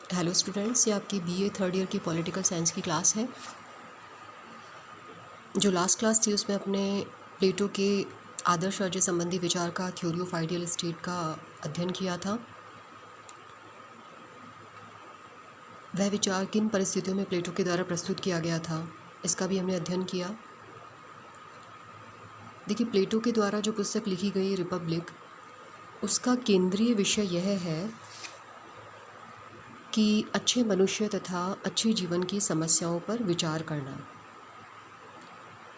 Hello students, ये आपकी BA third year की पॉलिटिकल साइंस की क्लास है। जो लास्ट क्लास थी उसमें अपने प्लेटो के आदर्श राज्य संबंधी विचार का थ्योरी ऑफ आइडियल स्टेट का अध्ययन किया था। वह विचार किन परिस्थितियों में प्लेटो के द्वारा प्रस्तुत किया गया था, इसका भी हमने अध्ययन किया। देखिए, प्लेटो के द्वारा जो पुस्तक लिखी गई रिपब्लिक, उसका केंद्रीय विषय यह है कि अच्छे मनुष्य तथा अच्छे जीवन की समस्याओं पर विचार करना।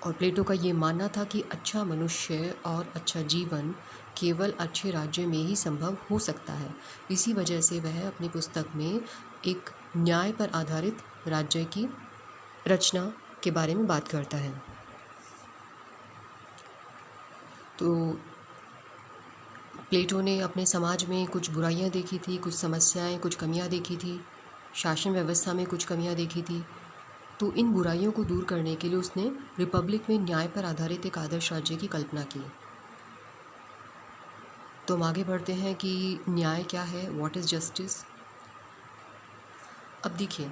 और प्लेटो का ये मानना था कि अच्छा मनुष्य और अच्छा जीवन केवल अच्छे राज्य में ही संभव हो सकता है। इसी वजह से वह अपनी पुस्तक में एक न्याय पर आधारित राज्य की रचना के बारे में बात करता है। तो प्लेटो ने अपने समाज में कुछ बुराइयां देखी थी, कुछ समस्याएं, कुछ कमियां देखी थी, शासन व्यवस्था में कुछ कमियां देखी थी। तो इन बुराइयों को दूर करने के लिए उसने रिपब्लिक में न्याय पर आधारित एक आदर्श राज्य की कल्पना की। तो हम आगे बढ़ते हैं कि न्याय क्या है, व्हाट इज़ जस्टिस। अब देखिए,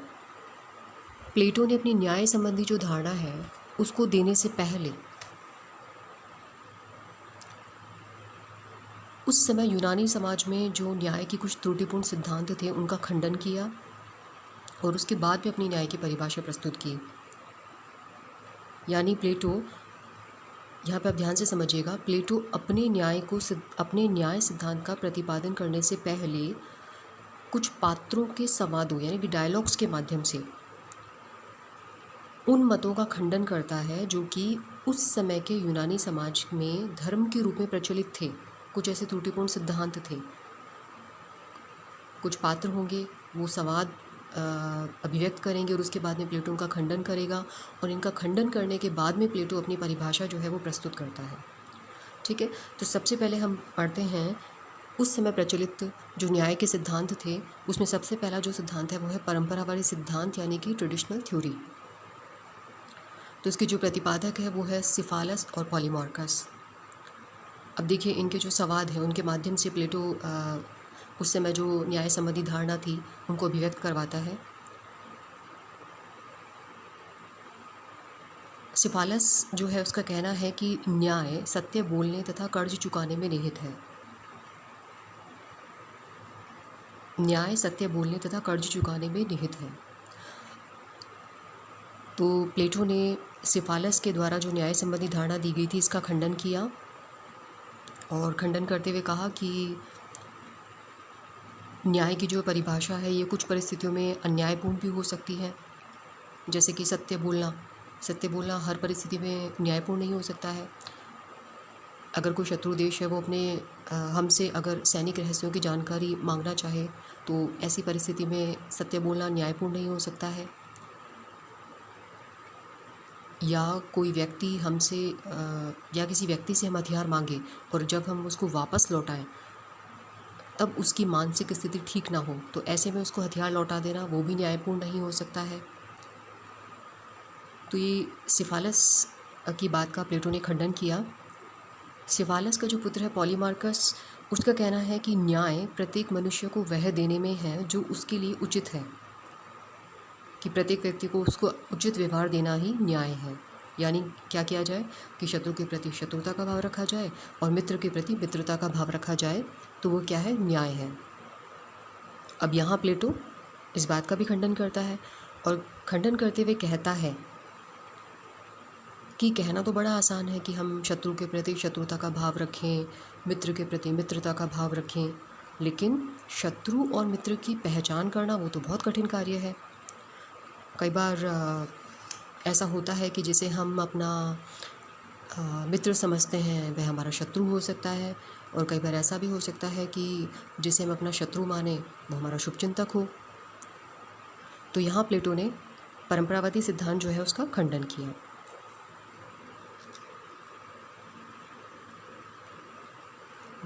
प्लेटो ने अपनी न्याय संबंधी जो धारणा है उसको देने से पहले उस समय यूनानी समाज में जो न्याय की कुछ त्रुटिपूर्ण सिद्धांत थे उनका खंडन किया और उसके बाद भी अपनी न्याय की परिभाषा प्रस्तुत की। यानी प्लेटो, यहाँ पे आप ध्यान से समझिएगा, प्लेटो अपने न्याय सिद्धांत का प्रतिपादन करने से पहले कुछ पात्रों के संवादों यानी कि डायलॉग्स के माध्यम से उन मतों का खंडन करता है जो कि उस समय के यूनानी समाज में धर्म के रूप में प्रचलित थे। कुछ ऐसे त्रुटिपूर्ण सिद्धांत थे। कुछ पात्र होंगे, वो संवाद अभिव्यक्त करेंगे और उसके बाद में प्लेटो उनका खंडन करेगा और इनका खंडन करने के बाद में प्लेटो अपनी परिभाषा जो है वो प्रस्तुत करता है। ठीक है, तो सबसे पहले हम पढ़ते हैं उस समय प्रचलित जो न्याय के सिद्धांत थे। उसमें सबसे पहला जो सिद्धांत है वो है परंपरावादी सिद्धांत यानी कि ट्रेडिशनल थ्योरी। तो इसके जो प्रतिपादक है वो है सिफालस और पॉलीमार्कस। अब देखिए, इनके जो संवाद हैं उनके माध्यम से प्लेटो उस समय जो न्याय संबंधी धारणा थी उनको अभिव्यक्त करवाता है। सिफालस जो है उसका कहना है कि न्याय सत्य बोलने तथा कर्ज चुकाने में निहित है। न्याय सत्य बोलने तथा कर्ज चुकाने में निहित है। तो प्लेटो ने सिफालस के द्वारा जो न्याय संबंधी धारणा दी गई थी इसका खंडन किया और खंडन करते हुए कहा कि न्याय की जो परिभाषा है ये कुछ परिस्थितियों में अन्यायपूर्ण भी हो सकती है। जैसे कि सत्य बोलना हर परिस्थिति में न्यायपूर्ण नहीं हो सकता है। अगर कोई शत्रु देश है वो अपने हमसे अगर सैनिक रहस्यों की जानकारी मांगना चाहे तो ऐसी परिस्थिति में सत्य बोलना न्यायपूर्ण नहीं हो सकता है। या कोई व्यक्ति हमसे या किसी व्यक्ति से हम हथियार मांगे और जब हम उसको वापस लौटाएं तब उसकी मानसिक स्थिति ठीक ना हो तो ऐसे में उसको हथियार लौटा देना वो भी न्यायपूर्ण नहीं हो सकता है। तो ये सिफालस की बात का प्लेटो ने खंडन किया। सिफालस का जो पुत्र है पॉलीमार्कस, उसका कहना है कि न्याय प्रत्येक मनुष्य को वह देने में है जो उसके लिए उचित है, कि प्रत्येक व्यक्ति को उसको उचित व्यवहार देना ही न्याय है। यानी क्या किया जाए कि शत्रु के प्रति शत्रुता का भाव रखा जाए और मित्र के प्रति मित्रता का भाव रखा जाए, तो वो क्या है, न्याय है। अब यहाँ प्लेटो इस बात का भी खंडन करता है और खंडन करते हुए कहता है कि कहना तो बड़ा आसान है कि हम शत्रु के प्रति शत्रुता का भाव रखें, मित्र के प्रति मित्रता का भाव रखें, लेकिन शत्रु और मित्र की पहचान करना वो तो बहुत कठिन कार्य है। कई बार ऐसा होता है कि जिसे हम अपना मित्र समझते हैं वह हमारा शत्रु हो सकता है, और कई बार ऐसा भी हो सकता है कि जिसे हम अपना शत्रु माने वो हमारा शुभचिंतक हो। तो यहाँ प्लेटो ने परंपरावादी सिद्धांत जो है उसका खंडन किया।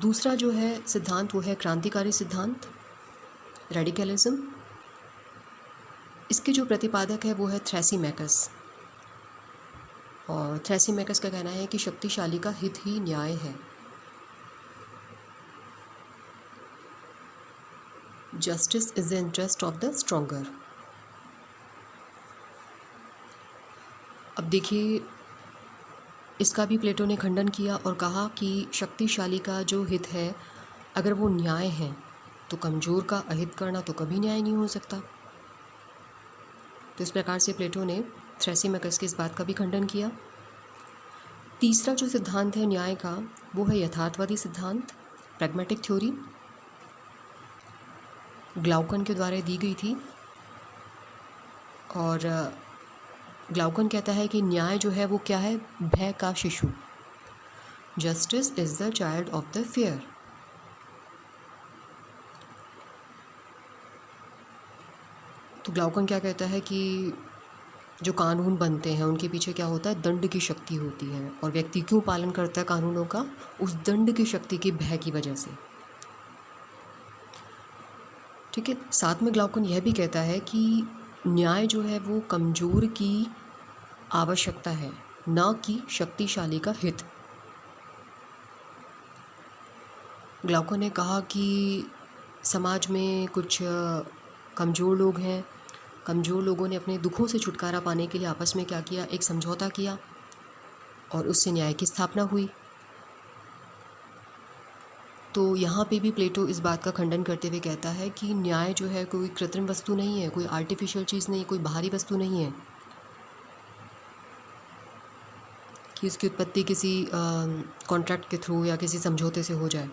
दूसरा जो है सिद्धांत वो है क्रांतिकारी सिद्धांत, रेडिकलिज्म। इसके जो प्रतिपादक है वो है थ्रैसिमैकस, और थ्रैसिमैकस का कहना है कि शक्तिशाली का हित ही न्याय है। Justice is the interest of the stronger. अब देखिए, इसका भी प्लेटो ने खंडन किया और कहा कि शक्तिशाली का जो हित है, अगर वो न्याय है तो कमज़ोर का अहित करना तो कभी न्याय नहीं हो सकता। तो इस प्रकार से प्लेटो ने थ्रेसिमेकस की इस बात का भी खंडन किया। तीसरा जो सिद्धांत है न्याय का, वो है यथार्थवादी सिद्धांत, प्रैग्मेटिक थ्योरी। ग्लाउकन के द्वारा दी गई थी और ग्लाउकन कहता है कि न्याय जो है वो क्या है, भय का शिशु। Justice is the child of the fear. तो ग्लाउकन क्या कहता है कि जो कानून बनते हैं उनके पीछे क्या होता है, दंड की शक्ति होती है, और व्यक्ति क्यों पालन करता है कानूनों का, उस दंड की शक्ति के भय की वजह से। ठीक है। साथ में ग्लाउकन यह भी कहता है कि न्याय जो है वो कमज़ोर की आवश्यकता है, ना कि शक्तिशाली का हित। ग्लाउकन ने कहा कि समाज में कुछ कमज़ोर लोग हैं, कमज़ोर लोगों ने अपने दुखों से छुटकारा पाने के लिए आपस में क्या किया, एक समझौता किया और उससे न्याय की स्थापना हुई। तो यहाँ पे भी प्लेटो इस बात का खंडन करते हुए कहता है कि न्याय जो है कोई कृत्रिम वस्तु नहीं है, कोई आर्टिफिशियल चीज़ नहीं, कोई बाहरी वस्तु नहीं है कि उसकी उत्पत्ति किसी कॉन्ट्रैक्ट के थ्रू या किसी समझौते से हो जाए,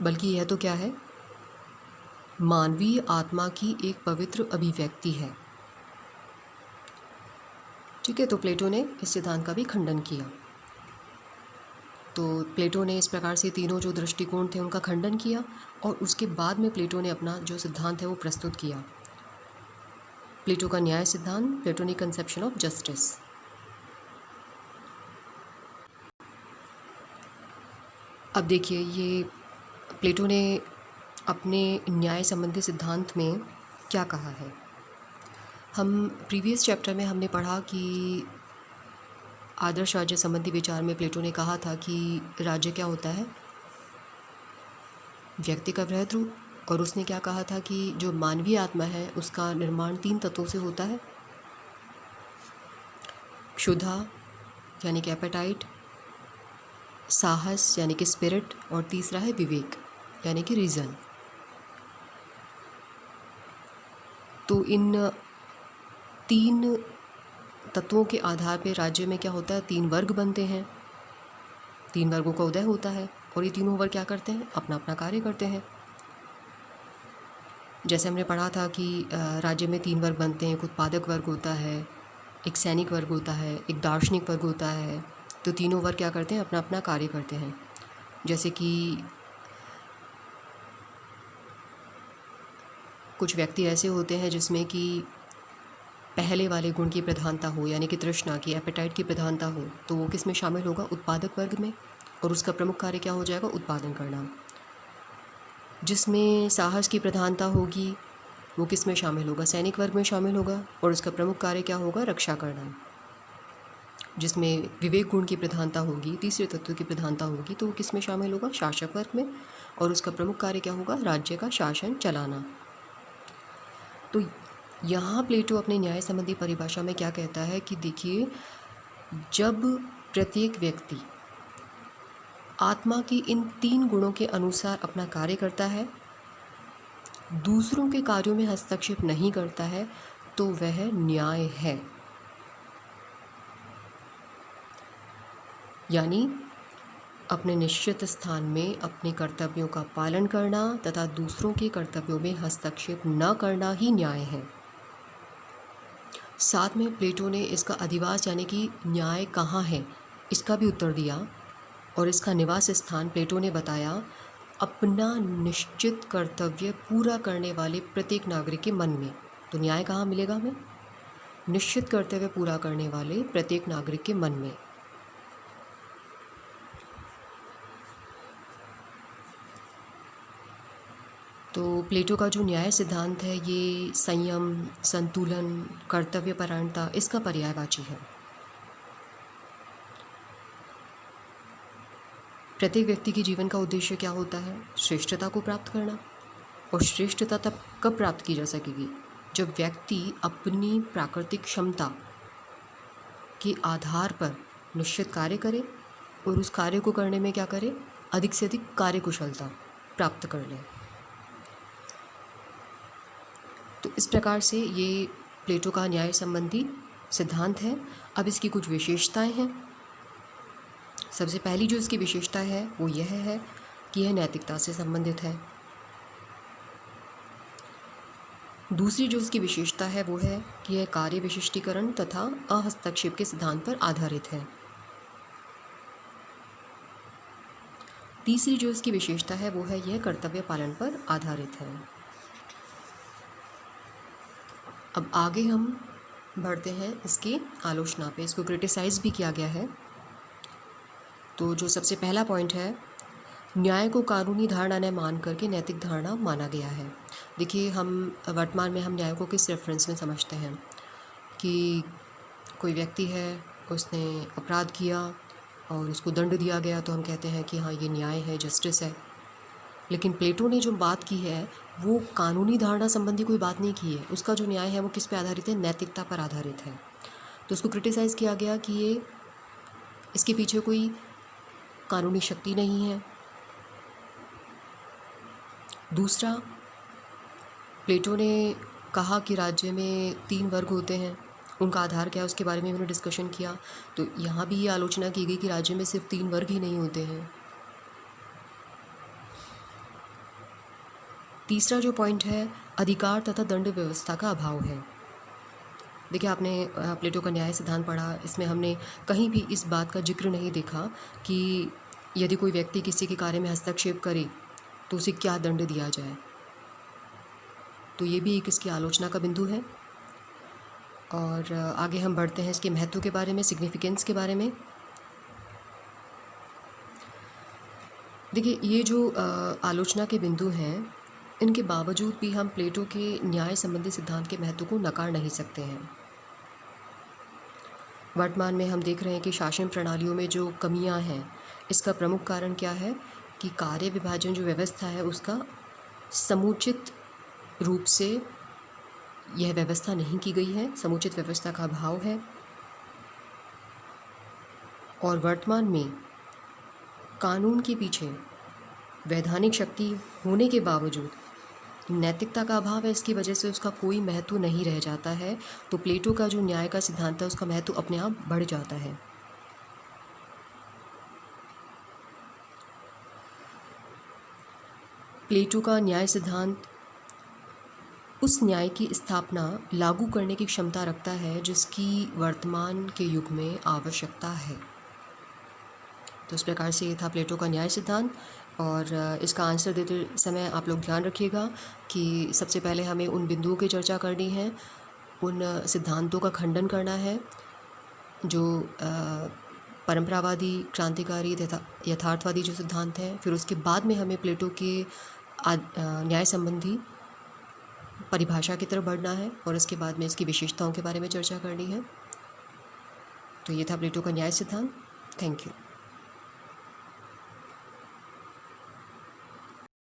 बल्कि यह तो क्या है, मानवीय आत्मा की एक पवित्र अभिव्यक्ति है। ठीक है। तो प्लेटो ने इस सिद्धांत का भी खंडन किया। तो प्लेटो ने इस प्रकार से तीनों जो दृष्टिकोण थे उनका खंडन किया और उसके बाद में प्लेटो ने अपना जो सिद्धांत है वो प्रस्तुत किया। प्लेटो का न्याय सिद्धांत, प्लेटोनिक कंसेप्शन ऑफ जस्टिस। अब देखिए, ये प्लेटो ने अपने न्याय संबंधी सिद्धांत में क्या कहा है। हम प्रीवियस चैप्टर में हमने पढ़ा कि आदर्श राज्य संबंधी विचार में प्लेटो ने कहा था कि राज्य क्या होता है, व्यक्ति का वृहद रूप, और उसने क्या कहा था कि जो मानवीय आत्मा है उसका निर्माण 3 तत्वों से होता है, क्षुधा यानी कि एपेटाइट, साहस यानी कि स्पिरिट, और तीसरा है विवेक यानी कि रीज़न। तो इन 3 तत्वों के आधार पर राज्य में क्या होता है, 3 वर्ग बनते हैं, 3 वर्गों का उदय होता है और ये तीनों वर्ग क्या करते हैं, अपना अपना कार्य करते हैं। जैसे हमने पढ़ा था कि राज्य में 3 वर्ग बनते हैं, एक उत्पादक वर्ग होता है, एक सैनिक वर्ग होता है, एक दार्शनिक वर्ग होता है। तो तीनों वर्ग क्या करते हैं, अपना अपना कार्य करते हैं। जैसे कि कुछ व्यक्ति ऐसे होते हैं जिसमें कि पहले वाले गुण की प्रधानता हो, यानी कि तृष्णा की, एपेटाइट की प्रधानता हो, तो वो किस में शामिल होगा, उत्पादक वर्ग में, और उसका प्रमुख कार्य क्या हो जाएगा, उत्पादन करना। जिसमें साहस की प्रधानता होगी वो किस में शामिल होगा, सैनिक वर्ग में शामिल होगा, और उसका प्रमुख कार्य क्या होगा, रक्षा करना। जिसमें विवेक गुण की प्रधानता होगी, तीसरे तत्व की प्रधानता होगी, तो वो किस में शामिल होगा, शासक वर्ग में, और उसका प्रमुख कार्य क्या होगा, राज्य का शासन चलाना। तो यहाँ प्लेटो अपने न्याय संबंधी परिभाषा में क्या कहता है कि देखिए, जब प्रत्येक व्यक्ति आत्मा की इन 3 गुणों के अनुसार अपना कार्य करता है, दूसरों के कार्यों में हस्तक्षेप नहीं करता है, तो वह न्याय है। यानी अपने निश्चित स्थान में अपने कर्तव्यों का पालन करना तथा दूसरों के कर्तव्यों में हस्तक्षेप न करना ही न्याय है। साथ में प्लेटो ने इसका अधिवास यानी कि न्याय कहाँ है इसका भी उत्तर दिया, और इसका निवास स्थान प्लेटो ने बताया अपना निश्चित कर्तव्य पूरा करने वाले प्रत्येक नागरिक के मन में। तो न्याय कहाँ मिलेगा हमें, निश्चित कर्तव्य पूरा करने वाले प्रत्येक नागरिक के मन में। तो प्लेटो का जो न्याय सिद्धांत है ये संयम, संतुलन, कर्तव्यपरायणता इसका पर्यायवाची है। प्रत्येक व्यक्ति के जीवन का उद्देश्य क्या होता है? श्रेष्ठता को प्राप्त करना। और श्रेष्ठता तब कब प्राप्त की जा सकेगी? जब व्यक्ति अपनी प्राकृतिक क्षमता के आधार पर निश्चित कार्य करे और उस कार्य को करने में क्या करे? अधिक से अधिक कार्यकुशलता प्राप्त कर ले। तो इस प्रकार से ये प्लेटो का न्याय संबंधी सिद्धांत है। अब इसकी कुछ विशेषताएं हैं। सबसे पहली जो इसकी विशेषता है वो यह है कि यह नैतिकता से संबंधित है। दूसरी जो इसकी विशेषता है वो है कि यह कार्य विशिष्टीकरण तथा अहस्तक्षेप के सिद्धांत पर आधारित है। तीसरी जो इसकी विशेषता है वो है यह कर्तव्य पालन पर आधारित है। अब आगे हम बढ़ते हैं इसकी आलोचना पे। इसको क्रिटिसाइज़ भी किया गया है। तो जो सबसे पहला पॉइंट है, न्याय को कानूनी धारणा न मान करके नैतिक धारणा माना गया है। देखिए, हम वर्तमान में हम न्याय को किस रेफरेंस में समझते हैं कि कोई व्यक्ति है, उसने अपराध किया और उसको दंड दिया गया तो हम कहते हैं कि हाँ, ये न्याय है, जस्टिस है। लेकिन प्लेटो ने जो बात की है वो कानूनी धारणा संबंधी कोई बात नहीं की है। उसका जो न्याय है वो किस पे आधारित है? नैतिकता पर आधारित है। तो उसको क्रिटिसाइज़ किया गया कि ये इसके पीछे कोई कानूनी शक्ति नहीं है। दूसरा, प्लेटो ने कहा कि राज्य में 3 वर्ग होते हैं, उनका आधार क्या है उसके बारे में उन्होंने डिस्कशन किया। तो यहाँ भी ये आलोचना की गई कि राज्य में सिर्फ 3 वर्ग ही नहीं होते हैं। तीसरा जो पॉइंट है, अधिकार तथा दंड व्यवस्था का अभाव है। देखिए, आपने प्लेटो का न्याय सिद्धांत पढ़ा, इसमें हमने कहीं भी इस बात का जिक्र नहीं देखा कि यदि कोई व्यक्ति किसी के कार्य में हस्तक्षेप करे तो उसे क्या दंड दिया जाए। तो ये भी एक इसकी आलोचना का बिंदु है। और आगे हम बढ़ते हैं इसके महत्व के बारे में, सिग्निफिकेंस के बारे में। देखिए, ये जो आलोचना के बिंदु हैं, इनके बावजूद भी हम प्लेटो के न्याय संबंधी सिद्धांत के महत्व को नकार नहीं सकते हैं। वर्तमान में हम देख रहे हैं कि शासन प्रणालियों में जो कमियां हैं, इसका प्रमुख कारण क्या है कि कार्य विभाजन जो व्यवस्था है उसका समुचित रूप से यह व्यवस्था नहीं की गई है, समुचित व्यवस्था का अभाव है। और वर्तमान में कानून के पीछे वैधानिक शक्ति होने के बावजूद नैतिकता का अभाव है। इसकी वजह से उसका कोई महत्व नहीं रह जाता है। तो प्लेटो का जो न्याय का सिद्धांत है उसका महत्व अपने आप बढ़ जाता है। प्लेटो का न्याय सिद्धांत उस न्याय की स्थापना लागू करने की क्षमता रखता है जिसकी वर्तमान के युग में आवश्यकता है। तो इस प्रकार से ये था प्लेटो का न्याय सिद्धांत। और इसका आंसर देते समय आप लोग ध्यान रखिएगा कि सबसे पहले हमें उन बिंदुओं की चर्चा करनी है, उन सिद्धांतों का खंडन करना है जो परंपरावादी, क्रांतिकारी तथा यथार्थवादी जो सिद्धांत हैं। फिर उसके बाद में हमें प्लेटो के न्याय संबंधी परिभाषा की तरफ बढ़ना है और इसके बाद में इसकी विशेषताओं के बारे में चर्चा करनी है। तो ये था प्लेटो का न्याय सिद्धांत। Thank you.